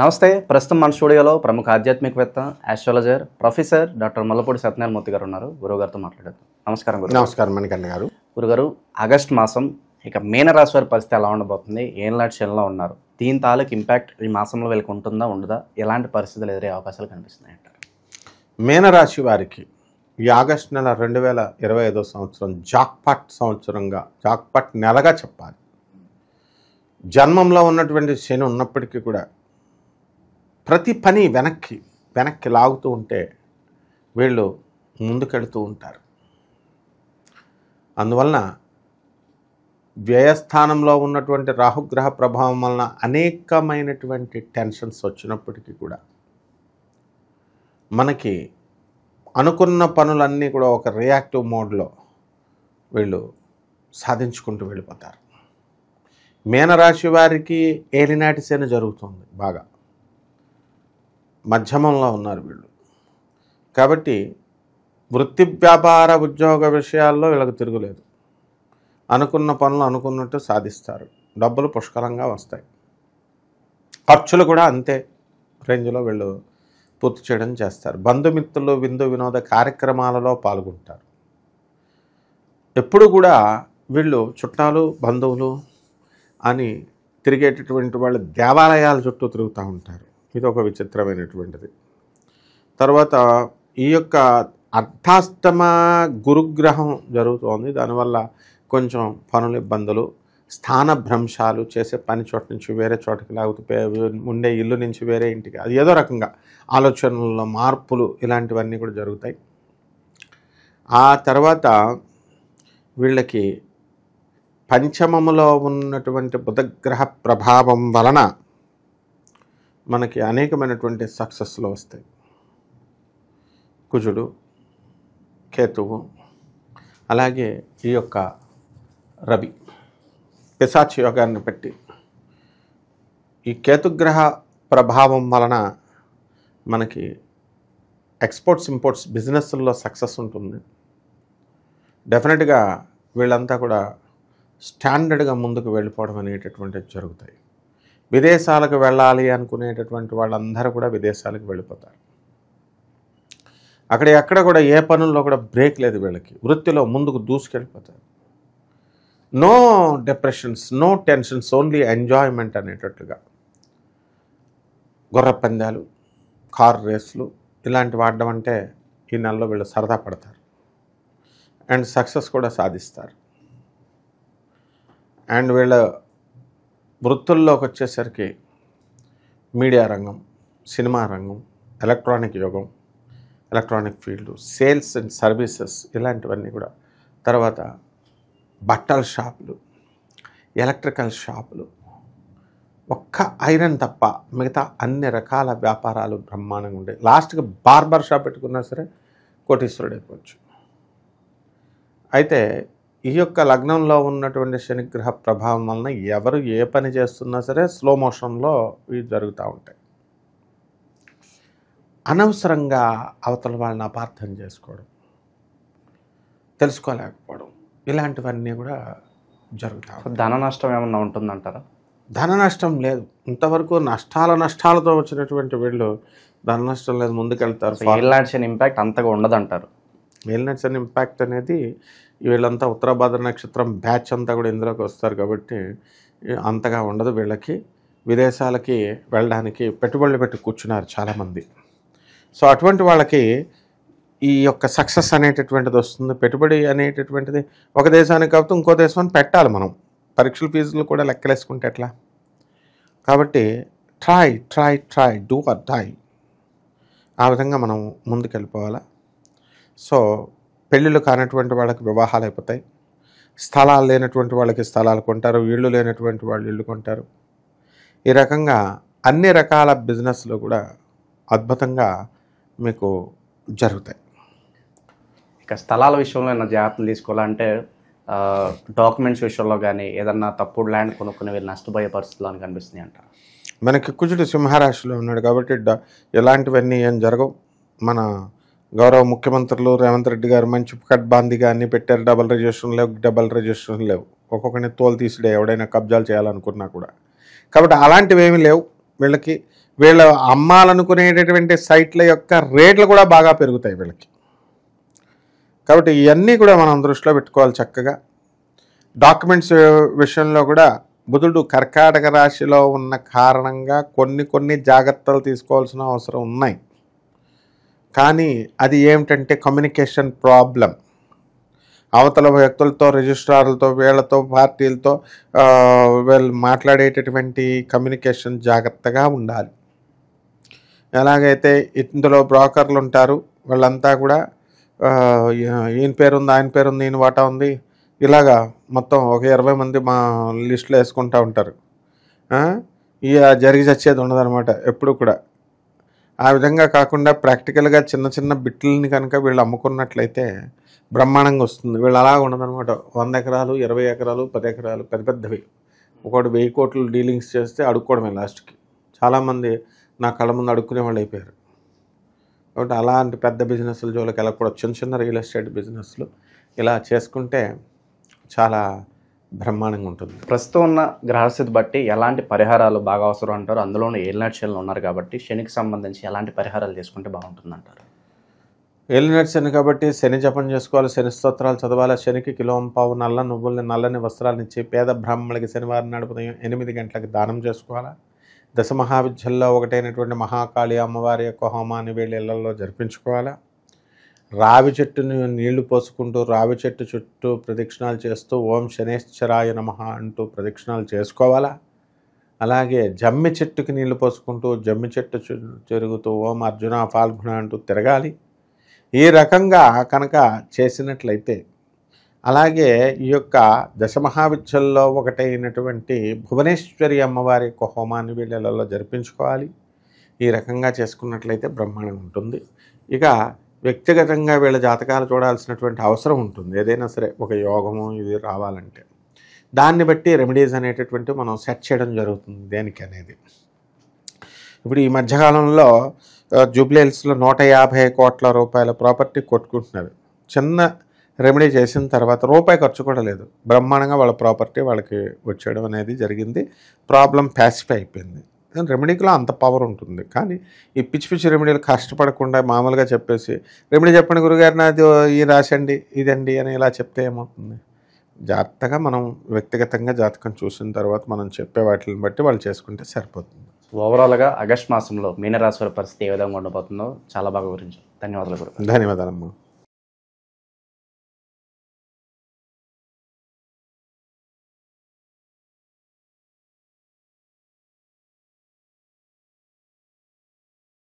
నమస్తే. ప్రస్తుతం మన స్టూడియోలో ప్రముఖ ఆధ్యాత్మికవేత్త, astrologer, professor doctor Mallapudi Satyanarayana Murthy గారు ఉన్నారు. గురువుగారితో మాట్లాడదాం. నమస్కారం గురు. నమస్కారం మణికర్ణ గారు. గురుగారు, ఆగస్టు మాసం ఇక మీనరాశి వారి పరిస్థితి ఎలా ఉండబోతుంది? ఏళ్ళనాటి శనిలో ఉన్నారు. దీని తాలూకు ఇంపాక్ట్ ఈ మాసంలో వీళ్ళకి ఉంటుందా ఉండదా? ఎలాంటి పరిస్థితులు ఎదురయ్యే అవకాశాలు కనిపిస్తున్నాయి అంటారు? మీనరాశి వారికి ఈ ఆగస్టు నెల 2025 సంవత్సరం జాక్పాట్ సంవత్సరంగా, జాక్పాట్ నెలగా చెప్పాలి. జన్మంలో ఉన్నటువంటి శని ఉన్నప్పటికీ కూడా ప్రతి పని వెనక్కి లాగుతూ ఉంటే వీళ్ళు ముందుకెళ్తూ ఉంటారు. అందువలన వ్యయస్థానంలో ఉన్నటువంటి రాహుగ్రహ ప్రభావం వలన అనేకమైనటువంటి టెన్షన్స్ వచ్చినప్పటికీ కూడా మనకి అనుకున్న పనులన్నీ కూడా ఒక రియాక్టివ్ మోడ్లో వీళ్ళు సాధించుకుంటూ వెళ్ళిపోతారు. మీనరాశి వారికి ఏలినాటి శని జరుగుతుంది, బాగా మధ్యమంలో ఉన్నారు వీళ్ళు. కాబట్టి వృత్తి వ్యాపార ఉద్యోగ విషయాల్లో వీళ్ళకి తిరుగులేదు. అనుకున్న పనులు అనుకున్నట్టు సాధిస్తారు. డబ్బులు పుష్కలంగా వస్తాయి. ఖర్చులు కూడా అంతే రేంజ్లో వీళ్ళు పూర్తి చేయడం చేస్తారు. బంధుమిత్రులు విందు వినోద కార్యక్రమాలలో పాల్గొంటారు. ఎప్పుడు కూడా వీళ్ళు చుట్టాలు బంధువులు అని తిరిగేటటువంటి వాళ్ళు దేవాలయాల చుట్టూ తిరుగుతూ ఉంటారు. ఇది ఒక విచిత్రమైనటువంటిది. తర్వాత ఈ యొక్క అర్ధాష్టమ గురుగ్రహం జరుగుతోంది. దానివల్ల కొంచెం పనుల ఇబ్బందులు, స్థాన భ్రంశాలు, చేసే పని చోట నుంచి వేరే చోటకి లేకపోతే ఉండే ఇల్లు నుంచి వేరే ఇంటికి, అది ఏదో రకంగా ఆలోచనల్లో మార్పులు, ఇలాంటివన్నీ కూడా జరుగుతాయి. ఆ తర్వాత వీళ్ళకి పంచమములో ఉన్నటువంటి బుధగ్రహ ప్రభావం వలన మనకి అనేకమైనటువంటి సక్సెస్లు వస్తాయి. కుజుడు, కేతువు, అలాగే ఈ యొక్క రవి పిశాచ యోగాన్ని పెట్టి ఈ కేతుగ్రహ ప్రభావం వలన మనకి ఎక్స్పోర్ట్స్ ఇంపోర్ట్స్ బిజినెస్ల్లో సక్సెస్ ఉంటుంది. డెఫినెట్గా వీళ్ళంతా కూడా స్టాండర్డ్గా ముందుకు వెళ్ళిపోవడం అనేటటువంటివి జరుగుతాయి. విదేశాలకు వెళ్ళాలి అనుకునేటటువంటి వాళ్ళందరూ కూడా విదేశాలకు వెళ్ళిపోతారు. ఎక్కడ కూడా ఏ పనుల్లో కూడా బ్రేక్ లేదు వీళ్ళకి. వృత్తిలో ముందుకు దూసుకెళ్ళిపోతారు. No depressions, no tensions, only enjoyment అనేటట్టుగా. గుర్ర పందాలు, కార్ రేసులు ఇలాంటివి ఆడడం అంటే ఈ నెలలో వీళ్ళు సరదా పడతారు అండ్ సక్సెస్ కూడా సాధిస్తారు. అండ్ వీళ్ళ వృత్తుల్లోకి వచ్చేసరికి మీడియా రంగం, సినిమా రంగం, ఎలక్ట్రానిక్ యుగం, electronic field, sales and services ఇలాంటివన్నీ కూడా. తర్వాత బట్టల షాపులు, ఎలక్ట్రికల్ షాపులు, ఒక్క ఐరన్ తప్ప మిగతా అన్ని రకాల వ్యాపారాలు బ్రహ్మాండంగా ఉంటాయి. లాస్ట్కి బార్బర్ షాప్ పెట్టుకున్నా సరే కోటీశ్వరుడు అయిపోవచ్చు. అయితే ఈ యొక్క లగ్నంలో ఉన్నటువంటి శనిగ్రహ ప్రభావం వలన ఎవరు ఏ పని చేస్తున్నా సరే స్లో మోషన్లో ఇవి జరుగుతూ ఉంటాయి. అనవసరంగా అవతల వాళ్ళని అపార్థం చేసుకోవడం, తెలుసుకోలేకపోవడం, ఇలాంటివన్నీ కూడా జరుగుతాయి. ధన నష్టం ఏమన్నా ఉంటుందంటారా? ధన నష్టం లేదు. ఇంతవరకు నష్టాలతో వచ్చినటువంటి వీళ్ళు ధన నష్టం లేదు, ముందుకెళ్తారు. ఏళ్ళనాటి శని ఇంపాక్ట్ అంతగా ఉండదంటారు. ఏలినాటి శని ఇంపాక్ట్ అనేది వీళ్ళంతా ఉత్తరాభాద్ర నక్షత్రం బ్యాచ్ అంతా కూడా ఇందులోకి వస్తారు కాబట్టి అంతగా ఉండదు వీళ్ళకి. విదేశాలకి వెళ్ళడానికి పెట్టుబడులు పెట్టి కూర్చున్నారు చాలామంది. సో అటువంటి వాళ్ళకి ఈ యొక్క సక్సెస్ అనేటటువంటిది వస్తుంది. పెట్టుబడి అనేటటువంటిది ఒక దేశానికి కాకపోతే ఇంకో దేశాన్ని పెట్టాలి మనం. పరీక్షల ఫీజులు కూడా లెక్కలేసుకుంటే ఎట్లా? కాబట్టి ట్రై డూ ఆర్ డై, ఆ విధంగా మనం ముందుకెళ్ళిపోవాలా. సో పెళ్ళిళ్ళు కానటువంటి వాళ్ళకి వివాహాలు అయిపోతాయి. స్థలాలు లేనటువంటి వాళ్ళకి స్థలాలు కొంటారు. ఇళ్ళు లేనటువంటి వాళ్ళు ఇళ్ళు కొంటారు. ఈ రకంగా అన్ని రకాల బిజినెస్లు కూడా అద్భుతంగా మీకు జరుగుతాయి. ఇక స్థలాల విషయంలో ఏమైనా జాగ్రత్తలు తీసుకోవాలంటే డాక్యుమెంట్స్ విషయంలో కానీ ఏదన్నా తప్పుడు ల్యాండ్ కొనుక్కునే వీళ్ళు నష్టపోయే పరిస్థితులు అని కనిపిస్తున్నాయి అంటారు. మనకి కుజుడు సింహరాశిలో ఉన్నాడు కాబట్టి ఎలాంటివన్నీ ఏం జరగవు. మన గౌరవ ముఖ్యమంత్రులు రేవంత్ రెడ్డి గారు మంచి కట్బాందీగా అన్నీ పెట్టారు. డబుల్ రిజిస్ట్రేషన్ లేవు. ఒక్కొక్కరిని తోలు తీసుడే ఎవడైనా కబ్జాలు చేయాలనుకున్నా కూడా. కాబట్టి అలాంటివి ఏమీ లేవు. వీళ్ళకి వీళ్ళ అమ్మాలనుకునేటటువంటి సైట్ల యొక్క రేట్లు కూడా బాగా పెరుగుతాయి వీళ్ళకి. కాబట్టి ఇవన్నీ కూడా మనం దృష్టిలో పెట్టుకోవాలి చక్కగా. డాక్యుమెంట్స్ విషయంలో కూడా బుధుడు కర్కాటక రాశిలో ఉన్న కారణంగా కొన్ని జాగ్రత్తలు తీసుకోవాల్సిన అవసరం ఉన్నాయి. కానీ అది ఏమిటంటే కమ్యూనికేషన్ ప్రాబ్లం. అవతల వ్యక్తులతో, రిజిస్ట్రార్లతో, వీళ్ళతో, పార్టీలతో వీళ్ళు మాట్లాడేటటువంటి కమ్యూనికేషన్ జాగ్రత్తగా ఉండాలి. ఎలాగైతే ఇందులో బ్రోకర్లు ఉంటారు, వాళ్ళంతా కూడా ఈయన పేరు ఉంది, ఆయన పేరు ఉంది, ఈయన వాటా ఉంది, ఇలాగా మొత్తం ఒక 20 మంది మా లిస్టులో వేసుకుంటూ ఉంటారు. ఇక జరిగి చచ్చేది ఉండదన్నమాట ఎప్పుడు కూడా. ఆ విధంగా కాకుండా ప్రాక్టికల్గా చిన్న బిట్లని కనుక వీళ్ళు అమ్ముకున్నట్లయితే బ్రహ్మాండంగా వస్తుంది. వీళ్ళు అలా ఉండదన్నమాట. 100 ఎకరాలు, 20 ఎకరాలు, 10 ఎకరాలు పెద్దవి. ఒకటి 1000 కోట్లు డీలింగ్స్ చేస్తే అడుక్కోవడమే లాస్ట్కి. చాలామంది నా కళ్ళ ముందు అడుక్కునే వాళ్ళు అయిపోయారు. కాబట్టి అలాంటి పెద్ద బిజినెస్ల జోలికి వెళ్ళకూడదు. చిన్న రియల్ ఎస్టేట్ బిజినెస్లు ఇలా చేసుకుంటే చాలా బ్రహ్మాండంగా ఉంటుంది. ప్రస్తుతం ఉన్న గ్రహస్థితి బట్టి ఎలాంటి పరిహారాలు బాగా అవసరం అంటారు? అందులోనూ ఏలినాటి శనులు ఉన్నారు కాబట్టి శనికి సంబంధించి ఎలాంటి పరిహారాలు చేసుకుంటే బాగుంటుంది అంటారు? ఏలినాటి శని కాబట్టి శని జపం చేసుకోవాలి, శని స్తోత్రాలు చదవాలి. శనికి కిలోంపావు నల్ల నువ్వుల్ని, నల్లని వస్త్రాలను ఇచ్చి పేద బ్రాహ్మణులకి శనివారం నాడు ఉదయం 8 గంటలకు దానం చేసుకోవాలి. దశ మహావిద్యల్లో ఒకటైనటువంటి మహాకాళి అమ్మవారి యొక్క హోమాన్ని వీళ్ళ ఇళ్లలో జరిపించుకోవాలి. రావి చెట్టుని నీళ్లు పోసుకుంటూ రావి చెట్టు చుట్టూ ప్రదక్షిణాలు చేస్తూ ఓం శనేశ్వరాయ నమః అంటూ ప్రదక్షిణాలు చేసుకోవాలా. అలాగే జమ్మి చెట్టుకి నీళ్లు పోసుకుంటూ జమ్మి చెట్టు తిరుగుతూ ఓం అర్జున ఫాల్గుణ అంటూ తిరగాలి. ఈ రకంగా కనుక చేసినట్లయితే, అలాగే ఈ యొక్క దశమహావిద్యల్లో ఒకటైనటువంటి భువనేశ్వరి అమ్మవారి యొక్క హోమాన్ని వీళ్ళలో జరిపించుకోవాలి. ఈ రకంగా చేసుకున్నట్లయితే బ్రహ్మాండంగా ఉంటుంది. ఇక వ్యక్తిగతంగా వీళ్ళ జాతకాలు చూడాల్సినటువంటి అవసరం ఉంటుంది. ఏదైనా సరే ఒక యోగము ఇది రావాలంటే దాన్ని బట్టి రెమెడీస్ అనేటటువంటి మనం సెట్ చేయడం జరుగుతుంది దేనికి అనేది. ఇప్పుడు ఈ మధ్యకాలంలో జూబ్లీహిల్స్లో 150 కోట్ల రూపాయల ప్రాపర్టీ కొట్టుకుంటున్నారు. చిన్న రెమెడీ చేసిన తర్వాత రూపాయి ఖర్చు కూడా లేదు, బ్రహ్మాండంగా వాళ్ళ ప్రాపర్టీ వాళ్ళకి వచ్చేయడం అనేది జరిగింది. ప్రాబ్లం ప్యాసిఫై అయిపోయింది. రెమెడీలో అంత పవర్ ఉంటుంది. కానీ ఈ పిచ్చి రెమెడీలు కష్టపడకుండా మామూలుగా చెప్పేసి రెమెడీ చెప్పండి గురుగారు నాది ఈ రాసండి ఇదండి అని ఇలా చెప్తే ఏమవుతుంది? జాగ్రత్తగా మనం వ్యక్తిగతంగా జాతకం చూసిన తర్వాత మనం చెప్పే వాటిని బట్టి వాళ్ళు చేసుకుంటే సరిపోతుంది. ఓవరాల్గా ఆగస్ట్ మాసంలో మీనరాశి వారి పరిస్థితి ఏ విధంగా ఉండబోతుందో చాలా బాగా వివరించారు. ధన్యవాదాలు గురుగారు. ధన్యవాదాలమ్మా.